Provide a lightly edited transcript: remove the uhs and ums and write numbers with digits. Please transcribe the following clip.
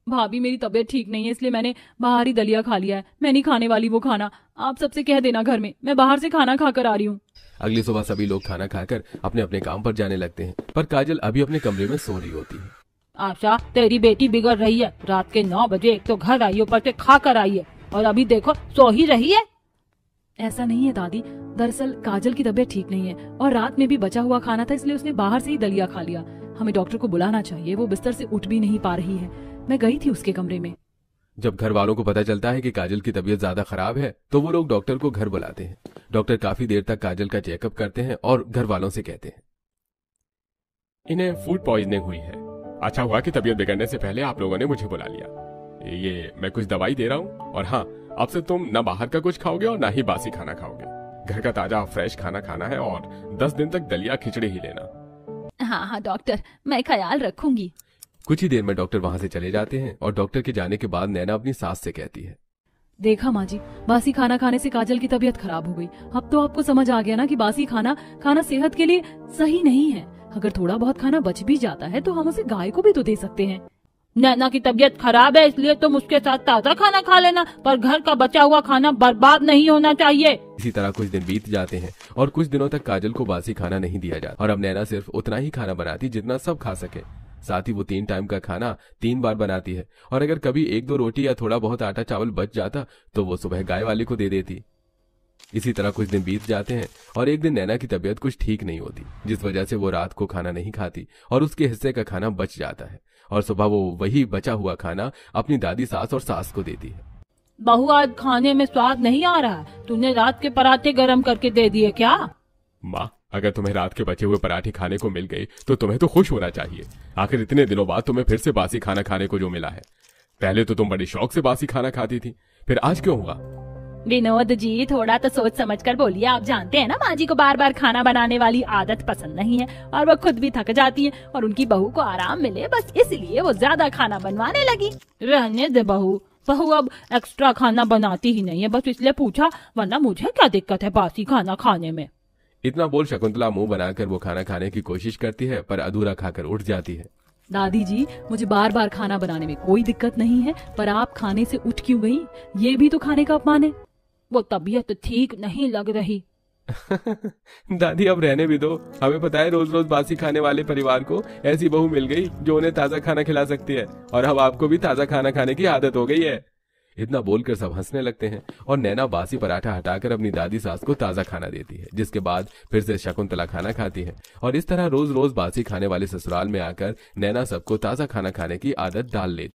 भाभी मेरी तबीयत ठीक नहीं है, इसलिए मैंने बाहर ही दलिया खा लिया है। मैं नहीं खाने वाली वो खाना। आप सबसे कह देना घर में मैं बाहर से खाना खाकर आ रही हूँ। अगली सुबह सभी लोग खाना खाकर अपने अपने काम पर जाने लगते हैं, पर काजल अभी अपने कमरे में सो रही होती है। आशा, तेरी बेटी बिगड़ रही है। रात के 9 बजे एक तो घर आई, ऊपर से खा कर आई है और अभी देखो सो ही रही है। ऐसा नहीं है दादी, दरअसल काजल की तबीयत ठीक नहीं है और रात में भी बचा हुआ खाना था, इसलिए उसने बाहर से ही दलिया खा लिया। हमें डॉक्टर को बुलाना चाहिए, वो बिस्तर से उठ भी नहीं पा रही है। मैं गई थी उसके कमरे में। जब घर वालों को पता चलता है कि काजल की तबीयत ज्यादा खराब है तो वो लोग डॉक्टर को घर बुलाते हैं। डॉक्टर काफी देर तक काजल का चेकअप करते हैं और घर वालों से कहते हैं, इन्हें फूड पॉइजनिंग हुई है। अच्छा हुआ कि तबीयत बिगड़ने से पहले आप लोगों ने मुझे बुला लिया। ये मैं कुछ दवाई दे रहा हूँ और हाँ, अब से तुम न बाहर का कुछ खाओगे और ना ही बासी खाना खाओगे। घर का ताजा फ्रेश खाना खाना है और 10 दिन तक दलिया खिचड़ी ही लेना। हाँ हाँ डॉक्टर, मैं ख्याल रखूंगी। कुछ ही देर में डॉक्टर वहां से चले जाते हैं और डॉक्टर के जाने के बाद नैना अपनी सास से कहती है, देखा माँ जी, बासी खाना खाने से काजल की तबीयत खराब हो गई। अब तो आपको समझ आ गया ना कि बासी खाना खाना सेहत के लिए सही नहीं है। अगर थोड़ा बहुत खाना बच भी जाता है तो हम उसे गाय को भी तो दे सकते हैं। नैना की तबीयत खराब है इसलिए तुम उसके साथ ताजा खाना खा लेना, पर घर का बचा हुआ खाना बर्बाद नहीं होना चाहिए। इसी तरह कुछ दिन बीत जाते हैं और कुछ दिनों तक काजल को बासी खाना नहीं दिया जाता और अब नैना सिर्फ उतना ही खाना बनाती जितना सब खा सके। साथ ही वो 3 टाइम का खाना 3 बार बनाती है और अगर कभी 1-2 रोटी या थोड़ा बहुत आटा चावल बच जाता तो वो सुबह गाय वाले को दे देती। इसी तरह कुछ दिन बीत जाते हैं और एक दिन नैना की तबीयत कुछ ठीक नहीं होती, जिस वजह से वो रात को खाना नहीं खाती और उसके हिस्से का खाना बच जाता है और सुबह वो वही बचा हुआ खाना अपनी दादी सास और सास को देती है। बहू, आज खाने में स्वाद नहीं आ रहा। तूने रात के पराठे गरम करके दे दिए क्या? माँ, अगर तुम्हें रात के बचे हुए पराठे खाने को मिल गए तो तुम्हें तो खुश होना चाहिए। आखिर इतने दिनों बाद तुम्हें फिर से बासी खाना खाने को जो मिला है। पहले तो तुम बड़े शौक से बासी खाना खाती थी, फिर आज क्यों हुआ? विनोद जी, थोड़ा तो सोच समझ कर बोलिए। आप जानते हैं ना, माँ जी को बार बार खाना बनाने वाली आदत पसंद नहीं है और वो खुद भी थक जाती है और उनकी बहू को आराम मिले, बस इसलिए वो ज्यादा खाना बनवाने लगी। रहने दे बहू अब एक्स्ट्रा खाना बनाती ही नहीं है, बस इसलिए पूछा, वरना मुझे क्या दिक्कत है बासी खाना खाने में। इतना बोल शकुंतला मुंह बनाकर वो खाना खाने की कोशिश करती है पर अधूरा खाकर उठ जाती है। दादी जी, मुझे बार बार खाना बनाने में कोई दिक्कत नहीं है, पर आप खाने से उठ क्यों गई? ये भी तो खाने का अपमान है। वो तबीयत ठीक नहीं लग रही। दादी अब रहने भी दो। हमें पता है रोज रोज बासी खाने वाले परिवार को ऐसी बहू मिल गई जो उन्हें ताजा खाना खिला सकती है और अब आपको भी ताजा खाना खाने की आदत हो गई है। इतना बोलकर सब हंसने लगते हैं और नैना बासी पराठा हटाकर अपनी दादी सास को ताजा खाना देती है, जिसके बाद फिर से शकुंतला खाना खाती है और इस तरह रोज रोज बासी खाने वाले ससुराल में आकर नैना सबको ताजा खाना खाने की आदत डाल लेती।